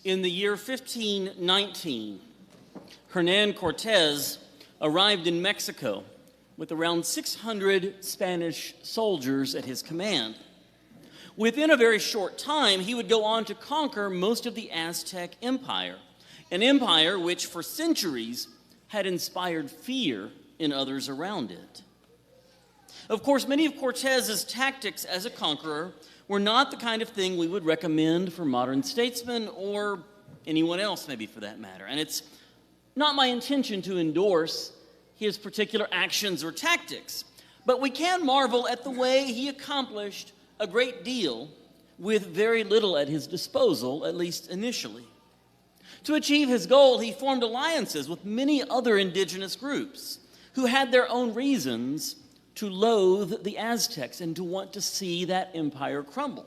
In the year 1519, Hernan Cortez arrived in Mexico with around 600 Spanish soldiers at his command. Within a very short time, he would go on to conquer most of the Aztec Empire, an empire which for centuries had inspired fear in others around it. Of course, many of Cortez's tactics as a conqueror were not the kind of thing we would recommend for modern statesmen or anyone else, maybe for that matter. And it's not my intention to endorse his particular actions or tactics, but we can marvel at the way he accomplished a great deal with very little at his disposal, at least initially. To achieve his goal, he formed alliances with many other indigenous groups who had their own reasons to loathe the Aztecs and to want to see that empire crumble.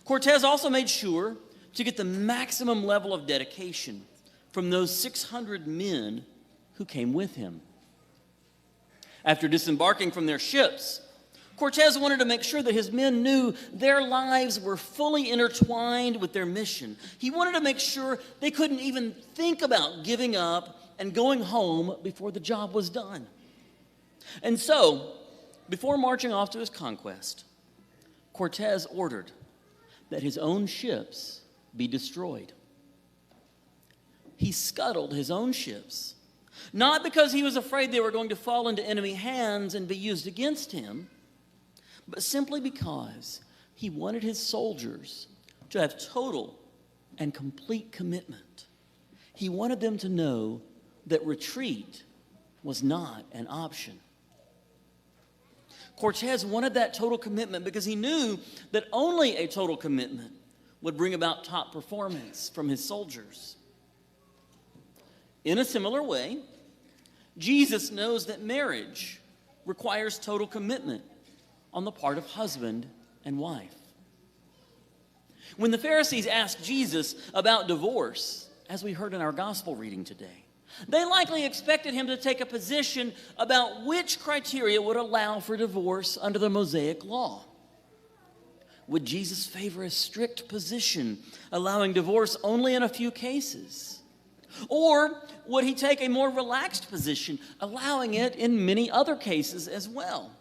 Cortez also made sure to get the maximum level of dedication from those 600 men who came with him. After disembarking from their ships, Cortez wanted to make sure that his men knew their lives were fully intertwined with their mission. He wanted to make sure they couldn't even think about giving up and going home before the job was done. And so, before marching off to his conquest, Cortez ordered that his own ships be destroyed. He scuttled his own ships, not because he was afraid they were going to fall into enemy hands and be used against him, but simply because he wanted his soldiers to have total and complete commitment. He wanted them to know that retreat was not an option. Cortez wanted that total commitment because he knew that only a total commitment would bring about top performance from his soldiers. In a similar way, Jesus knows that marriage requires total commitment on the part of husband and wife. When the Pharisees asked Jesus about divorce, as we heard in our gospel reading today, they likely expected him to take a position about which criteria would allow for divorce under the Mosaic law. Would Jesus favor a strict position, allowing divorce only in a few cases? Or would he take a more relaxed position, allowing it in many other cases as well?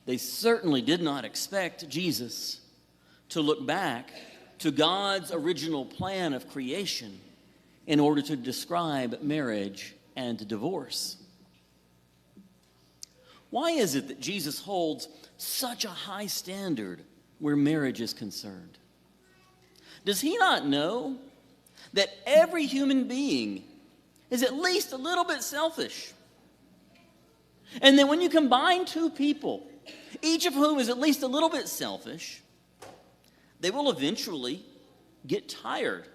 They certainly did not expect Jesus to look back to God's original plan of creation in order to describe marriage and divorce. Why is it that Jesus holds such a high standard where marriage is concerned? Does he not know that every human being is at least a little bit selfish? And that when you combine two people, each of whom is at least a little bit selfish, they will eventually get tired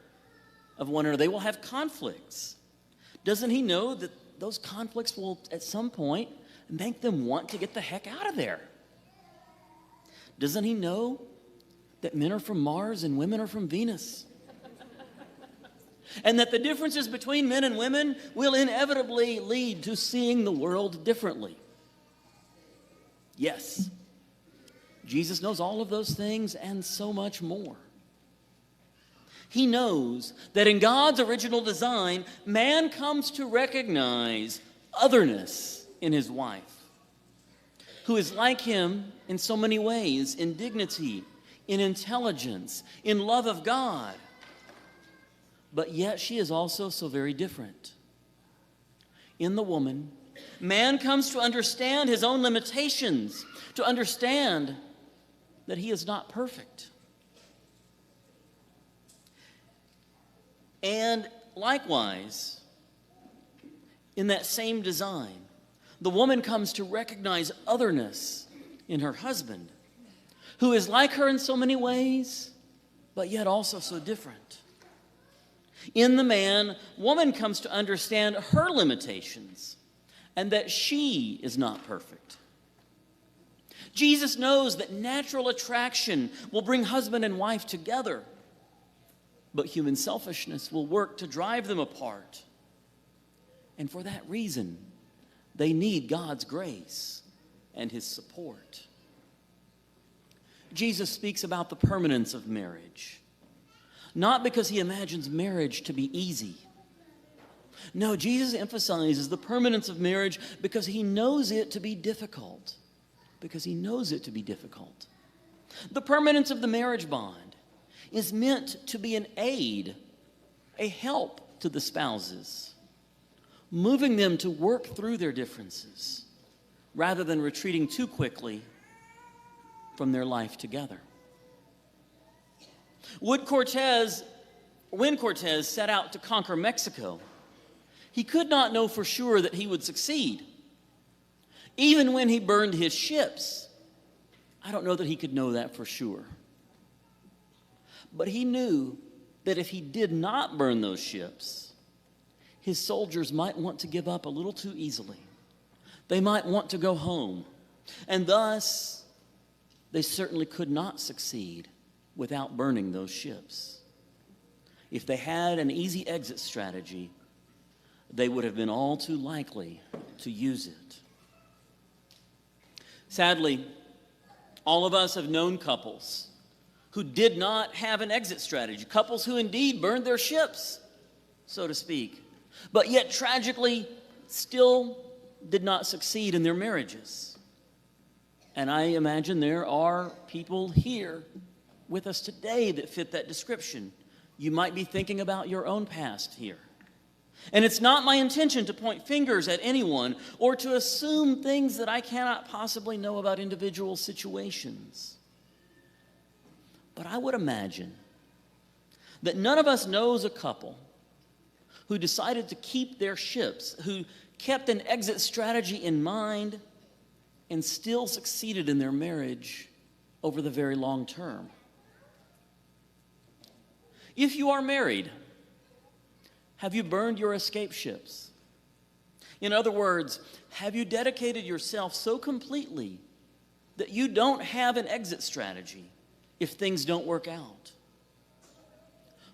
of one another. They will have conflicts. Doesn't he know that those conflicts will at some point make them want to get the heck out of there? Doesn't he know that men are from Mars and women are from Venus? And that the differences between men and women will inevitably lead to seeing the world differently? Yes, Jesus knows all of those things and so much more. He knows that in God's original design, man comes to recognize otherness in his wife, who is like him in so many ways, in dignity, in intelligence, in love of God. But yet she is also so very different. In the woman, man comes to understand his own limitations, to understand that he is not perfect. And likewise, in that same design, the woman comes to recognize otherness in her husband, who is like her in so many ways, but yet also so different. In the man, woman comes to understand her limitations and that she is not perfect. Jesus knows that natural attraction will bring husband and wife together, but human selfishness will work to drive them apart. And for that reason, they need God's grace and his support. Jesus speaks about the permanence of marriage. not because he imagines marriage to be easy. No, Jesus emphasizes the permanence of marriage because he knows it to be difficult. Because he knows it to be difficult. The permanence of the marriage bond is meant to be an aid, a help to the spouses, moving them to work through their differences rather than retreating too quickly from their life together. When Cortez set out to conquer Mexico, he could not know for sure that he would succeed. Even when he burned his ships, I don't know that he could know that for sure. But he knew that if he did not burn those ships, his soldiers might want to give up a little too easily. They might want to go home. And thus, they certainly could not succeed without burning those ships. If they had an easy exit strategy, they would have been all too likely to use it. Sadly, all of us have known couples who did not have an exit strategy, couples who indeed burned their ships, so to speak, but yet tragically still did not succeed in their marriages. And I imagine there are people here with us today that fit that description. You might be thinking about your own past here. And it's not my intention to point fingers at anyone or to assume things that I cannot possibly know about individual situations. But I would imagine that none of us knows a couple who decided to keep their ships, who kept an exit strategy in mind and still succeeded in their marriage over the very long term. If you are married, have you burned your escape ships? In other words, have you dedicated yourself so completely that you don't have an exit strategy if things don't work out?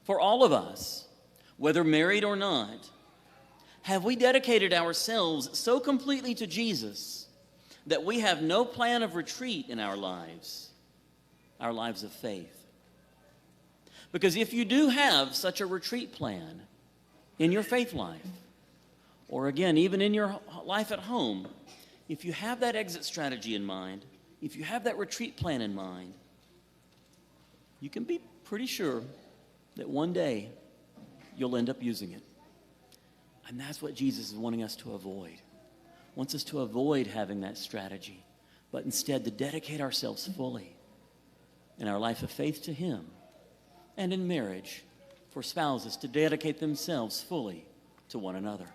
For all of us, whether married or not, have we dedicated ourselves so completely to Jesus that we have no plan of retreat in our lives of faith? Because if you do have such a retreat plan in your faith life, or again, even in your life at home, if you have that exit strategy in mind, if you have that retreat plan in mind, you can be pretty sure that one day you'll end up using it. And that's what Jesus is wanting us to avoid. Wants us to avoid having that strategy, but instead to dedicate ourselves fully in our life of faith to Him, and in marriage for spouses to dedicate themselves fully to one another.